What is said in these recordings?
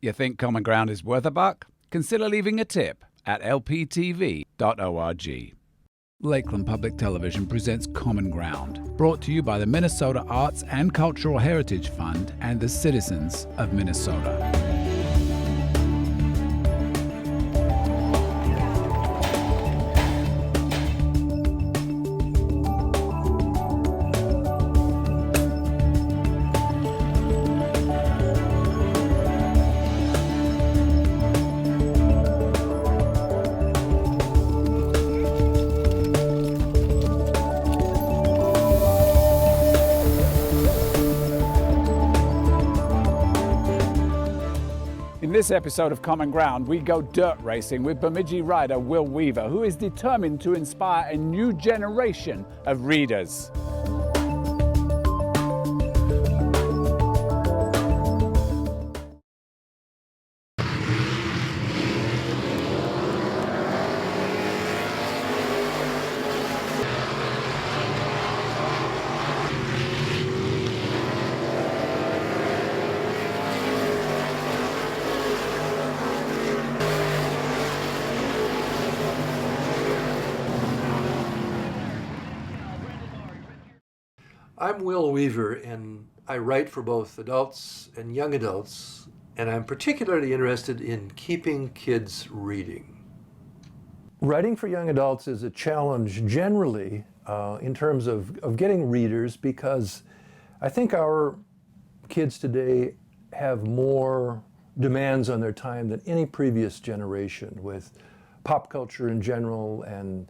You think Common Ground is worth a buck? Consider leaving a tip at lptv.org. Lakeland Public Television presents Common Ground, brought to you by the Minnesota Arts and Cultural Heritage Fund and the citizens of Minnesota. In this episode of Common Ground, we go dirt racing with Bemidji rider Will Weaver, who is determined to inspire a new generation of readers. I'm Will Weaver, and I write for both adults and young adults, and I'm particularly interested in keeping kids reading. Writing for young adults is a challenge generally in terms of getting readers, because I think our kids today have more demands on their time than any previous generation, with pop culture in general and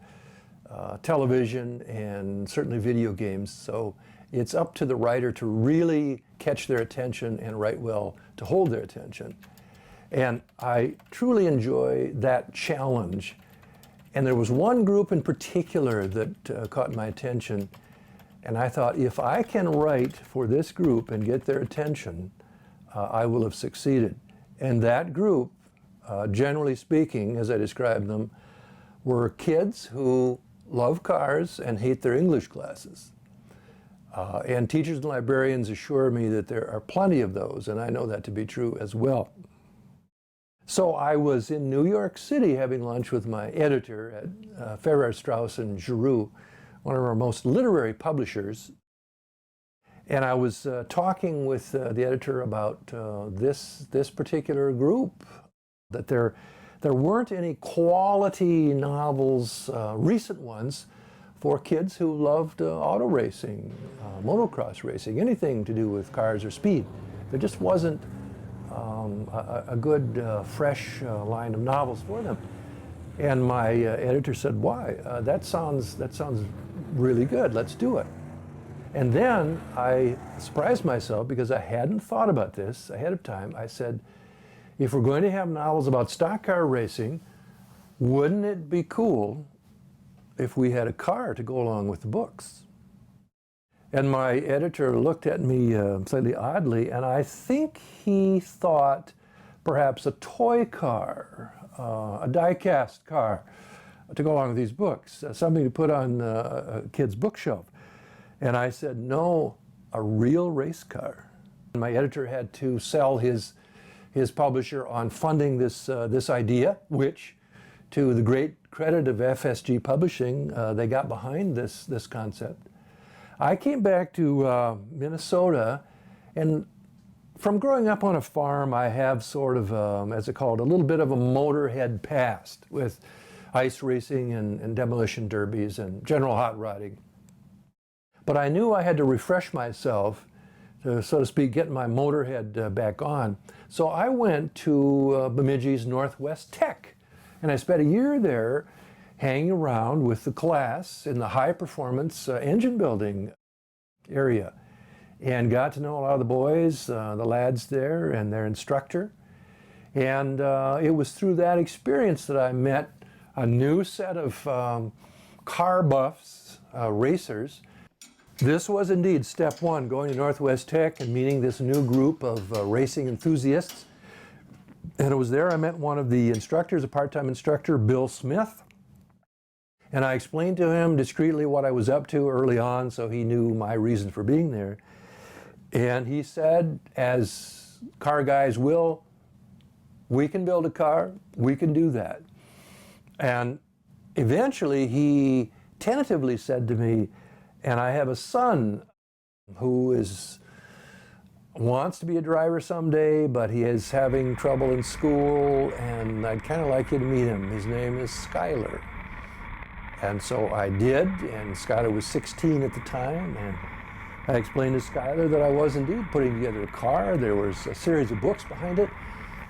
television and certainly video games. So it's up to the writer to really catch their attention and write well to hold their attention. And I truly enjoy that challenge. And there was one group in particular that caught my attention. And I thought, if I can write for this group and get their attention, I will have succeeded. And that group, generally speaking, as I described them, were kids who love cars and hate their English classes. And teachers and librarians assure me that there are plenty of those, and I know that to be true as well. So I was in New York City having lunch with my editor at Farrar, Straus and Giroux, one of our most literary publishers. And I was talking with the editor about this particular group, that there weren't any quality novels, recent ones, for kids who loved auto racing, motocross racing, anything to do with cars or speed. There just wasn't a good, fresh line of novels for them. And my editor said, "Why? That sounds really good. Let's do it." And then I surprised myself, because I hadn't thought about this ahead of time. I said, if we're going to have novels about stock car racing, wouldn't it be cool if we had a car to go along with the books? And my editor looked at me slightly oddly, and I think he thought perhaps a toy car, a die-cast car to go along with these books, something to put on a kid's bookshelf. And I said, no, a real race car. And my editor had to sell his publisher on funding this idea, which, to the great credit of FSG Publishing, they got behind this concept. I came back to Minnesota, and from growing up on a farm, I have sort of, as I call it, a little bit of a motorhead past with ice racing and demolition derbies and general hot rodding. But I knew I had to refresh myself to, so to speak, get my motorhead back on. So I went to Bemidji's Northwest Tech, and I spent a year there hanging around with the class in the high performance engine building area, and got to know a lot of the boys, the lads there, and their instructor. And it was through that experience that I met a new set of car buffs, racers. This was indeed step one, going to Northwest Tech and meeting this new group of racing enthusiasts. And it was there I met one of the instructors, a part-time instructor, Bill Smith. And I explained to him discreetly what I was up to early on, so he knew my reason for being there. And he said, as car guys will, we can build a car, we can do that. And eventually he tentatively said to me, and I have a son who wants to be a driver someday, but he is having trouble in school, and I'd kind of like you to meet him. His name is Skyler. And so I did, and Skyler was 16 at the time, and I explained to Skyler that I was indeed putting together a car. There was a series of books behind it,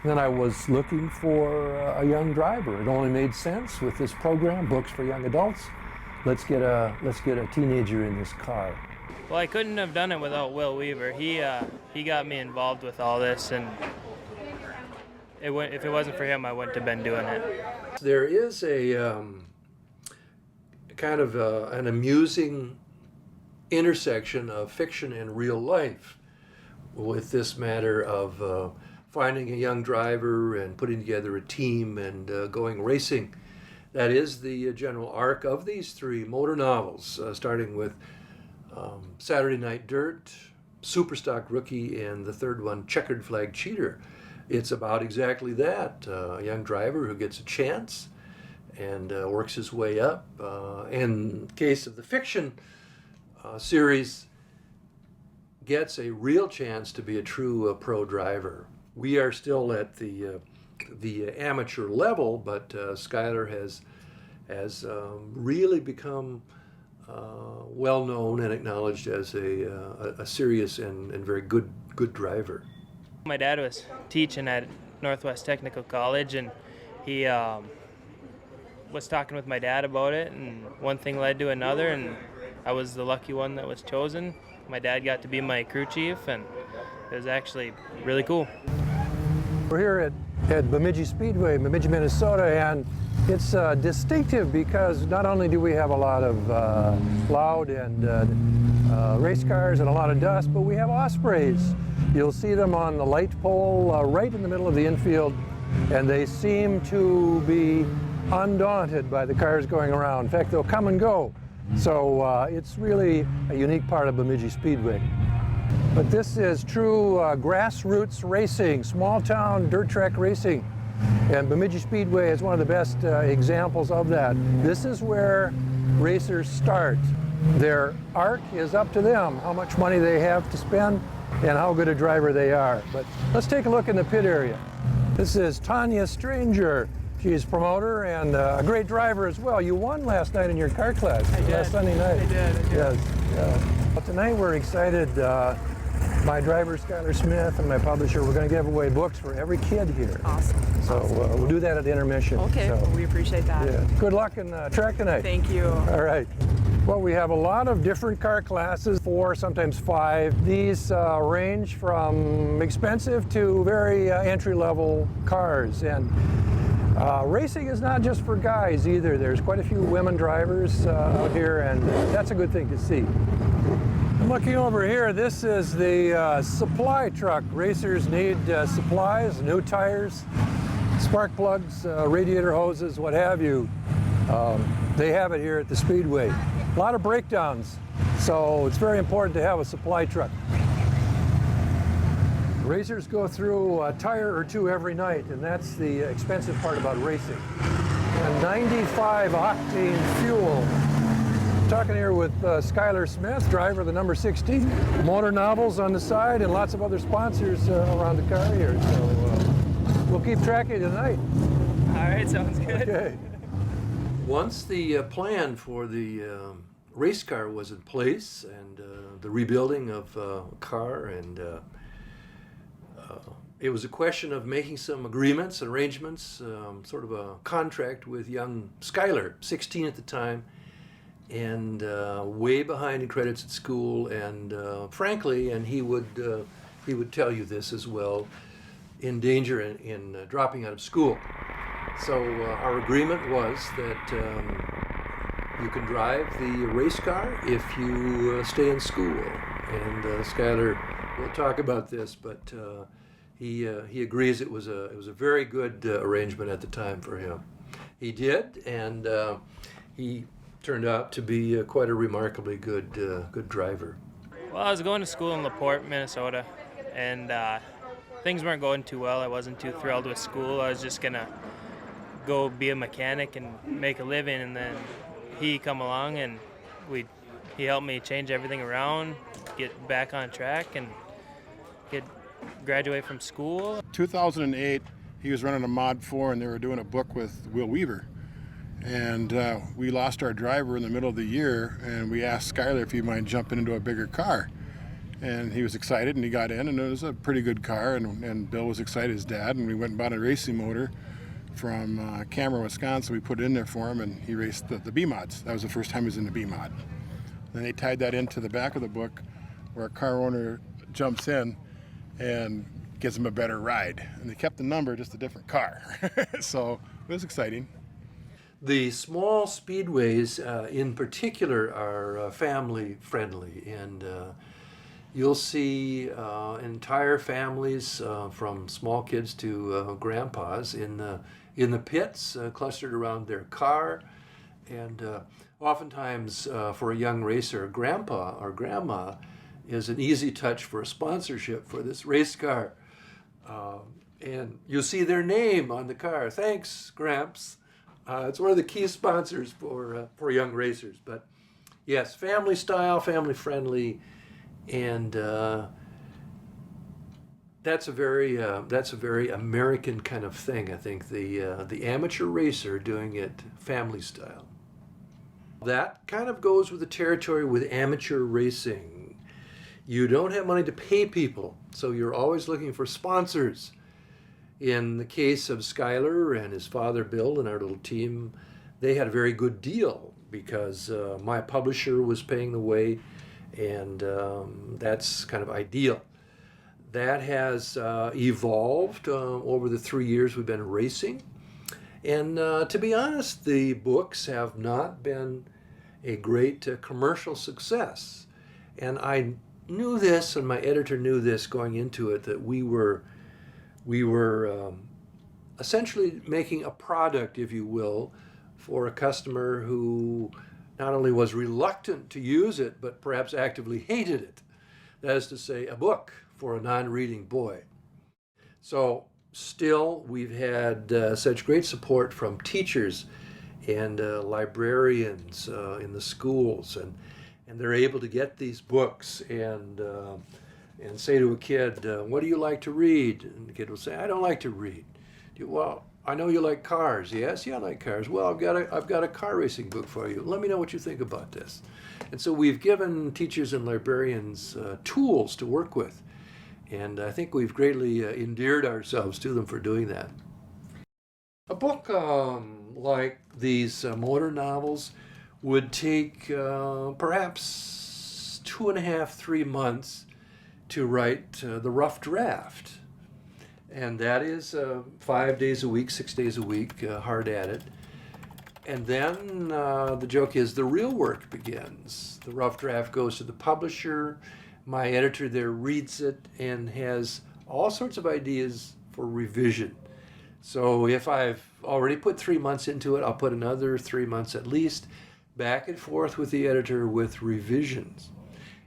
and then I was looking for a young driver. It only made sense with this program, Books for Young Adults. Let's get a teenager in this car. Well, I couldn't have done it without Will Weaver. He got me involved with all this, and if it wasn't for him, I wouldn't have been doing it. There is a kind of an amusing intersection of fiction and real life with this matter of finding a young driver and putting together a team and going racing. That is the general arc of these three motor novels, starting with Saturday Night Dirt, Superstock Rookie, and the third one, Checkered Flag Cheater. It's about exactly that, a young driver who gets a chance and works his way up. In the case of the fiction series, gets a real chance to be a true pro driver. We are still at the amateur level, but Skyler has really become well known and acknowledged as a serious and very good driver. My dad was teaching at Northwest Technical College, and he was talking with my dad about it, and one thing led to another, and I was the lucky one that was chosen. My dad got to be my crew chief, and it was actually really cool. We're here at Bemidji Speedway, Bemidji, Minnesota, and it's distinctive because not only do we have a lot of loud and race cars and a lot of dust, but we have ospreys. You'll see them on the light pole right in the middle of the infield, and they seem to be undaunted by the cars going around. In fact, they'll come and go. So it's really a unique part of Bemidji Speedway. But this is true grassroots racing, small town dirt track racing. And Bemidji Speedway is one of the best examples of that. This is where racers start. Their arc is up to them, how much money they have to spend and how good a driver they are. But let's take a look in the pit area. This is Tanya Stranger. She's a promoter and a great driver as well. You won last night in your car class. I did. Last Sunday night. I did. Yes. Well, tonight we're excited. My driver, Skyler Smith, and my publisher, we're going to give away books for every kid here. Awesome. So we'll do that at the intermission. Okay, So, well, we appreciate that. yeah. Good luck in the track tonight. Thank you. All right. Well, we have a lot of different car classes, 4, sometimes 5. These range from expensive to very entry-level cars. And racing is not just for guys either. There's quite a few women drivers out here, and that's a good thing to see. I'm looking over here. This is the supply truck. Racers need supplies, new tires, spark plugs, radiator hoses, what have you. They have it here at the Speedway. A lot of breakdowns, so it's very important to have a supply truck. Racers go through a tire or two every night, and that's the expensive part about racing. A 95 octane fuel. Talking here with Skyler Smith, driver of the number 60. Motor novels on the side and lots of other sponsors around the car here. So we'll keep track of you tonight. All right, sounds good. Okay. Once the plan for the race car was in place and the rebuilding of a car, and it was a question of making some agreements and arrangements, sort of a contract with young Skyler, 16 at the time, and way behind in credits at school, and frankly, and he would tell you this as well, in danger in dropping out of school. So our agreement was that you can drive the race car if you stay in school. And Skyler will talk about this, but he agrees it was a very good arrangement at the time for him. He did, and he turned out to be quite a remarkably good driver. Well, I was going to school in LaPorte, Minnesota, and things weren't going too well. I wasn't too thrilled with school. I was just going to go be a mechanic and make a living, and then he come along and he helped me change everything around, get back on track, and graduate from school. 2008, he was running a Mod 4, and they were doing a book with Will Weaver. And we lost our driver in the middle of the year, and we asked Skyler if he might jump into a bigger car. And he was excited, and he got in, and it was a pretty good car, and Bill was excited, his dad, and we went and bought a racing motor from Cameron, Wisconsin. We put it in there for him, and he raced the B-Mods. That was the first time he was in the B-Mod. Then they tied that into the back of the book where a car owner jumps in and gives him a better ride. And they kept the number, just a different car. So it was exciting. The small speedways in particular are family friendly, and you'll see entire families from small kids to grandpas in the pits clustered around their car. And oftentimes for a young racer, grandpa or grandma is an easy touch for a sponsorship for this race car. And you'll see their name on the car. Thanks, Gramps. It's one of the key sponsors for young racers. But yes, family style, family friendly, and that's a very American kind of thing. I think the amateur racer doing it family style. That kind of goes with the territory with amateur racing. You don't have money to pay people, so you're always looking for sponsors. In the case of Skyler and his father Bill and our little team, they had a very good deal because my publisher was paying the way, and that's kind of ideal. That has evolved over the 3 years we've been racing. And to be honest, the books have not been a great commercial success. And I knew this, and my editor knew this going into it, that we were essentially making a product, if you will, for a customer who not only was reluctant to use it, but perhaps actively hated it. That is to say, a book for a non-reading boy. So still, we've had such great support from teachers and librarians in the schools, and they're able to get these books and say to a kid, what do you like to read? And the kid will say, I don't like to read. Well, I know you like cars. Yes, yeah, I like cars. Well, I've got a car racing book for you. Let me know what you think about this. And so we've given teachers and librarians tools to work with. And I think we've greatly endeared ourselves to them for doing that. A book like these motor novels would take perhaps 2.5, 3 months to write the rough draft. And that is 5 days a week, 6 days a week, hard at it. And then the joke is the real work begins. The rough draft goes to the publisher. My editor there reads it and has all sorts of ideas for revision. So if I've already put 3 months into it, I'll put another 3 months at least back and forth with the editor with revisions.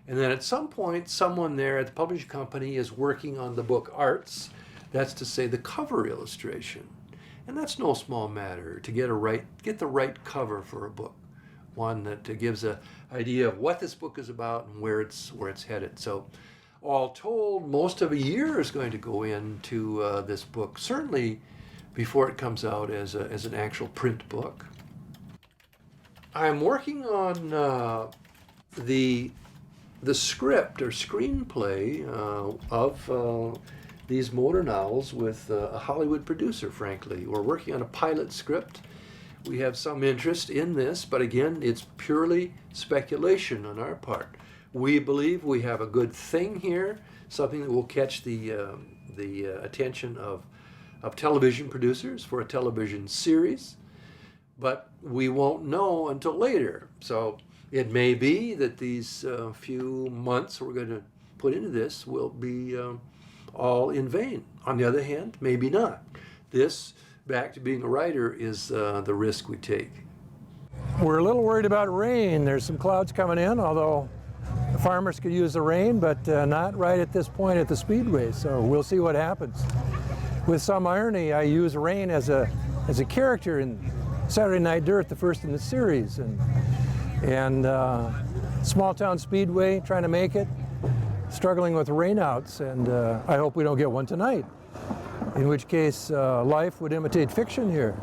And then at some point, someone there at the publishing company is working on the book arts. That's to say the cover illustration. And that's no small matter to get the right cover for a book. One that gives an idea of what this book is about and where it's headed. So all told, most of a year is going to go into this book, certainly before it comes out as an actual print book. I'm working on the script or screenplay of these motor novels with a Hollywood producer, frankly. We're working on a pilot script. We have some interest in this, but again, it's purely speculation on our part. We believe we have a good thing here, something that will catch the attention of television producers for a television series, but we won't know until later. So it may be that these few months we're going to put into this will be all in vain. On the other hand, maybe not. This, back to being a writer, is the risk we take. We're a little worried about rain. There's some clouds coming in, although farmers could use the rain, but not right at this point at the Speedway, so we'll see what happens. With some irony, I use rain as a character in Saturday Night Dirt, the first in the series, and small town Speedway, trying to make it, struggling with rainouts, and I hope we don't get one tonight, in which case life would imitate fiction here.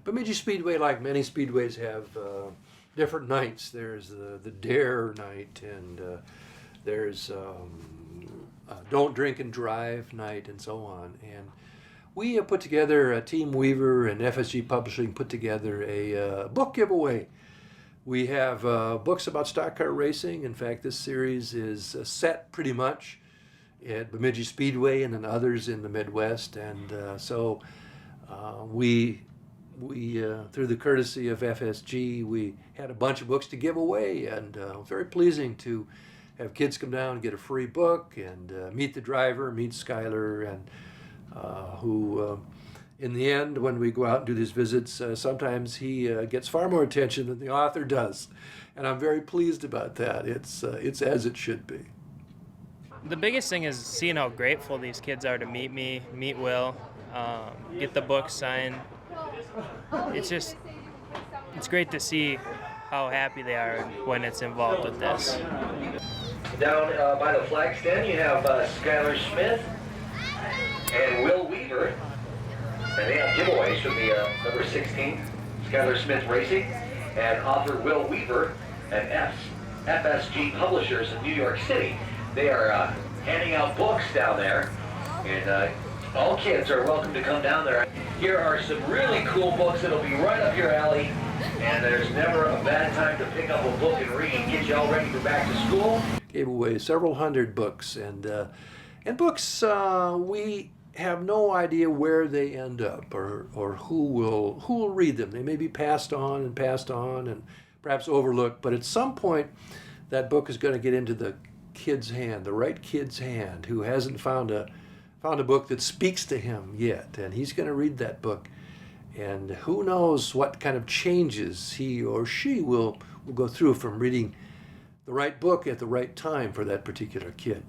Bemidji Speedway, like many speedways, have different nights. There's the Dare night, and there's Don't Drink and Drive night, and so on. And we put together, Team Weaver and FSG Publishing put together a book giveaway. We have books about stock car racing. In fact, this series is set pretty much at Bemidji Speedway and then others in the Midwest. And so we through the courtesy of FSG, we had a bunch of books to give away, and very pleasing to have kids come down and get a free book and meet the driver, meet Skyler, and who, in the end, when we go out and do these visits, sometimes he gets far more attention than the author does, and I'm very pleased about that. It's as it should be. The biggest thing is seeing how grateful these kids are to meet me, meet Will, get the book signed. It's great to see how happy they are when it's involved with this. Down by the flag stand, you have Skyler Smith and Will Weaver, and they have giveaways from the number 16, Skyler Smith Racing, and author Will Weaver at FSG Publishers in New York City. They are handing out books down there, and all kids are welcome to come down there. Here are some really cool books that'll be right up your alley, and there's never a bad time to pick up a book and read and get you all ready for back to school. Gave away several hundred books, and books we have no idea where they end up or who will read them. They may be passed on and perhaps overlooked, but at some point that book is going to get into the kid's hand, the right kid's hand, who hasn't found a book that speaks to him yet, and he's going to read that book, and who knows what kind of changes he or she will go through from reading the right book at the right time for that particular kid.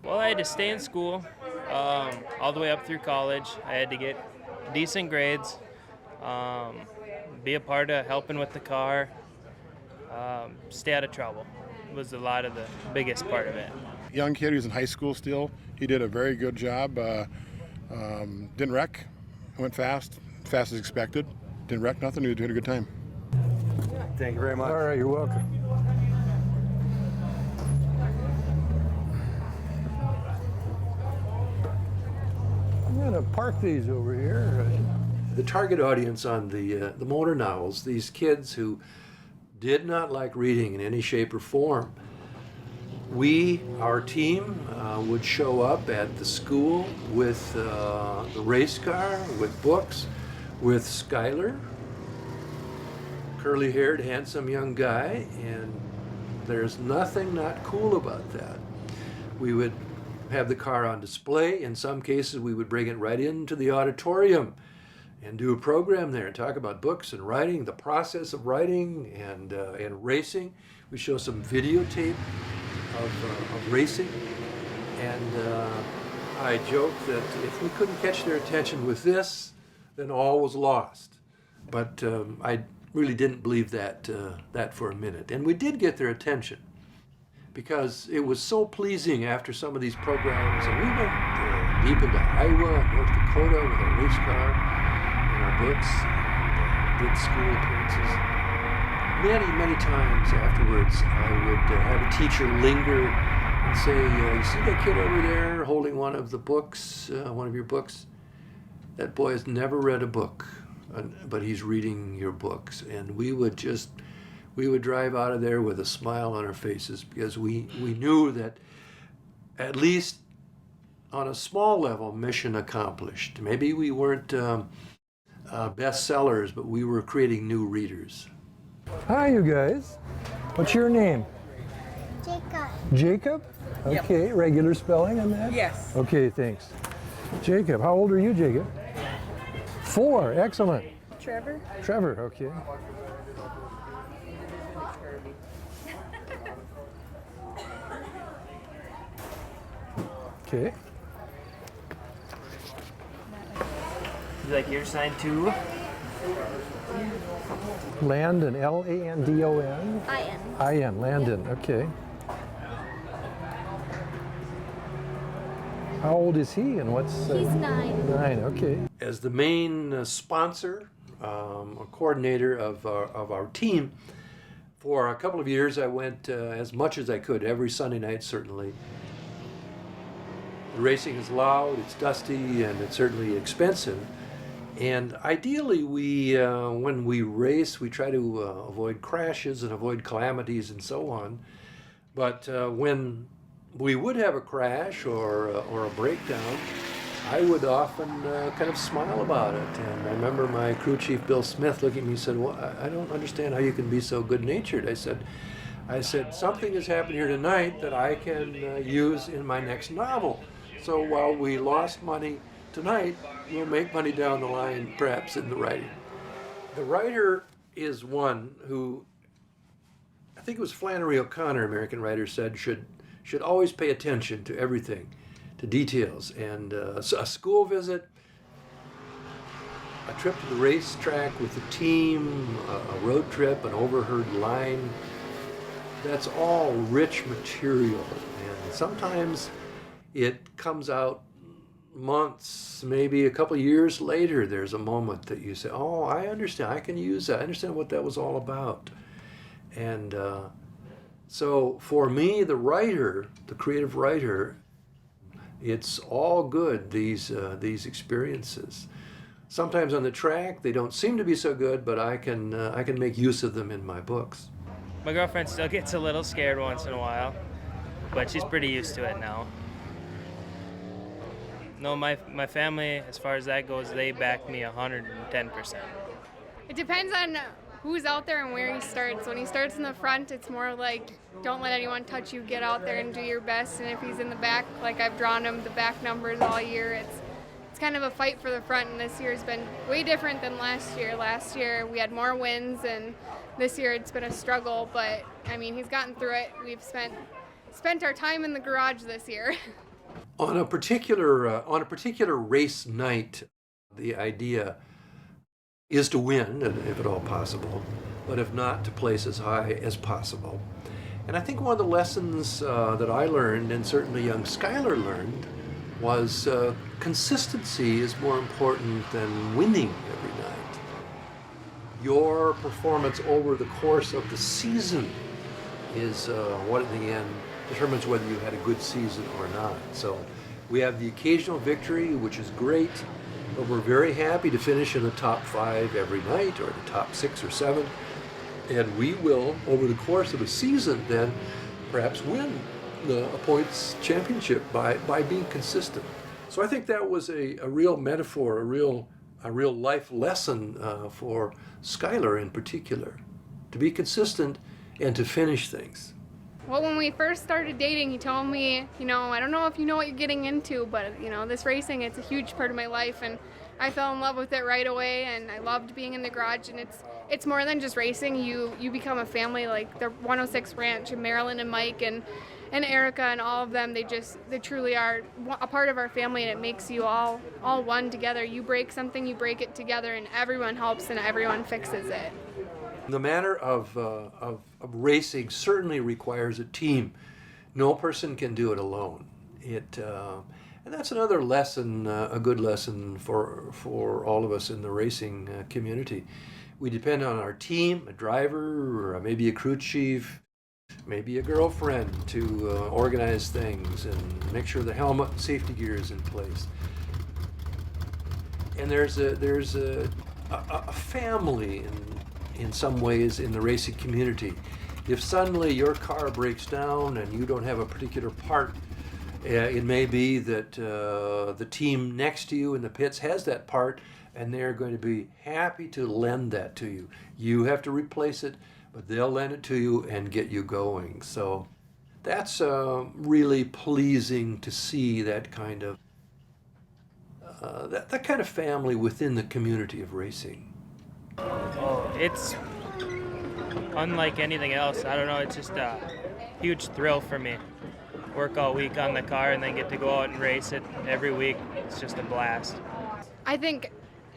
Well, I had to stay in school all the way up through college. I had to get decent grades, be a part of helping with the car, stay out of trouble was a lot of the biggest part of it. Young kid who's in high school still. He did a very good job. Didn't wreck. Went fast as expected. Didn't wreck nothing. He was doing a good time. Thank you very much. All right, you're welcome. I'm going to park these over here. The target audience on the motor novels, these kids who did not like reading in any shape or form. Our team, would show up at the school with the race car, with books, with Skyler, curly-haired, handsome young guy, and there's nothing not cool about that. We would have the car on display. In some cases, we would bring it right into the auditorium and do a program there and talk about books and writing, the process of writing and racing. We show some videotape of racing, and I joke that if we couldn't catch their attention with this, then all was lost. But I really didn't believe that for a minute. And we did get their attention because it was so pleasing after some of these programs. And we went deep into Iowa and North Dakota with our race car and our books, and did school appearances. Many times afterwards, I would have a teacher linger and say, you see that kid over there holding one of the books, one of your books? That boy has never read a book, but he's reading your books. And we would drive out of there with a smile on our faces because we knew that at least on a small level, mission accomplished. Maybe we weren't bestsellers, but we were creating new readers. Hi, you guys. What's your name? Jacob. Jacob? Okay, regular spelling on that? Yes. Okay, thanks. Jacob, how old are you, Jacob? 4, excellent. Trevor? Trevor, okay. Okay. You like your sign too? Landon, Landon. I-N. In, Landon, okay. How old is he and what's... He's 9. 9, okay. As the main sponsor, or coordinator of our team, for a couple of years I went as much as I could, every Sunday night certainly. The racing is loud, it's dusty, and it's certainly expensive. And ideally, when we race, we try to avoid crashes and avoid calamities and so on. But when we would have a crash or a breakdown, I would often kind of smile about it. And I remember my crew chief, Bill Smith, looking at me and said, well, I don't understand how you can be so good-natured. I said, something has happened here tonight that I can use in my next novel. So while we lost money tonight, we'll make money down the line, perhaps in the writing. The writer is one who, I think it was Flannery O'Connor, American writer, said should always pay attention to everything, to details. And a school visit, a trip to the racetrack with the team, a road trip, an overheard line, that's all rich material. And sometimes it comes out months, maybe a couple years later, there's a moment that you say, oh, I understand, I can use that, I understand what that was all about. And so for me, the writer, the creative writer, it's all good, these experiences. Sometimes on the track, they don't seem to be so good, but I can make use of them in my books. My girlfriend still gets a little scared once in a while, but she's pretty used to it now. No, my family, as far as that goes, they back me 110%. It depends on who's out there and where he starts. When he starts in the front, it's more like, don't let anyone touch you, get out there and do your best. And if he's in the back, like I've drawn him the back numbers all year, it's kind of a fight for the front, and this year's been way different than last year. Last year we had more wins, and this year it's been a struggle, but I mean, he's gotten through it. We've spent our time in the garage this year. On a particular race night, the idea is to win, if at all possible, but if not, to place as high as possible. And I think one of the lessons that I learned, and certainly young Skylar learned, was consistency is more important than winning every night. Your performance over the course of the season is what in the end determines whether you had a good season or not. So we have the occasional victory, which is great, but we're very happy to finish in the top 5 every night, or the top 6 or 7. And we will, over the course of a season, then perhaps win a points championship by being consistent. So I think that was a real metaphor, a real life lesson for Skylar in particular, to be consistent and to finish things. Well, when we first started dating, he told me, I don't know if you know what you're getting into, but, this racing, it's a huge part of my life, and I fell in love with it right away, and I loved being in the garage, and it's more than just racing. You become a family, like the 106 Ranch, and Marilyn and Mike and Erica and all of them, they truly are a part of our family, and it makes you all one together. You break something, you break it together, and everyone helps and everyone fixes it. The matter of racing certainly requires a team. No person can do it alone. And that's another lesson, a good lesson for all of us in the racing community. We depend on our team, a driver, or maybe a crew chief, maybe a girlfriend to organize things and make sure the helmet and safety gear is in place. And there's a family in some ways in the racing community. If suddenly your car breaks down and you don't have a particular part, it may be that the team next to you in the pits has that part, and they're going to be happy to lend that to you. You have to replace it, but they'll lend it to you and get you going. So that's really pleasing to see that kind of that kind of family within the community of racing. Oh, it's unlike anything else. I don't know, it's just a huge thrill for me. work all week on the car and then get to go out and race it every week. It's just a blast. I think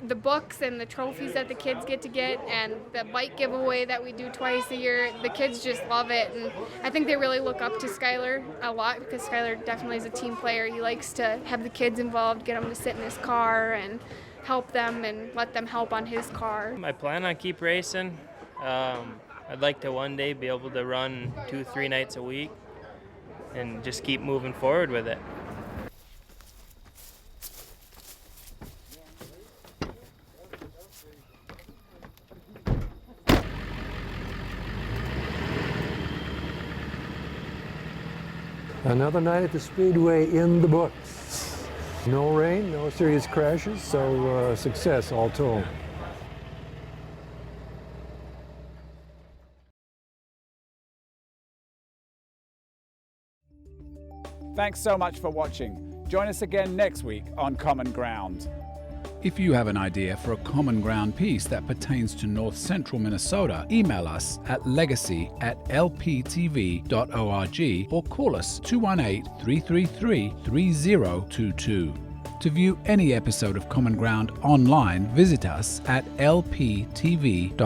the books and the trophies that the kids get to get and the bike giveaway that we do twice a year, the kids just love it. And I think they really look up to Skylar a lot because Skylar definitely is a team player. He likes to have the kids involved, get them to sit in his car and help them and let them help on his car. I plan on keep racing. I'd like to one day be able to run 2-3 nights a week and just keep moving forward with it. Another night at the Speedway in the books. No rain, no serious crashes, so success all told. Thanks so much for watching. Join us again next week on Common Ground. If you have an idea for a Common Ground piece that pertains to North Central Minnesota, email us at legacy@lptv.org or call us 218-333-3022. To view any episode of Common Ground online, visit us at lptv.org.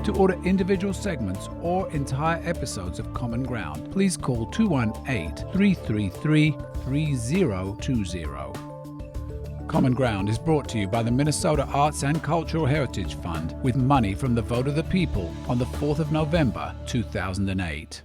To order individual segments or entire episodes of Common Ground, please call 218-333-3020. Common Ground is brought to you by the Minnesota Arts and Cultural Heritage Fund with money from the vote of the people on the 4th of November, 2008.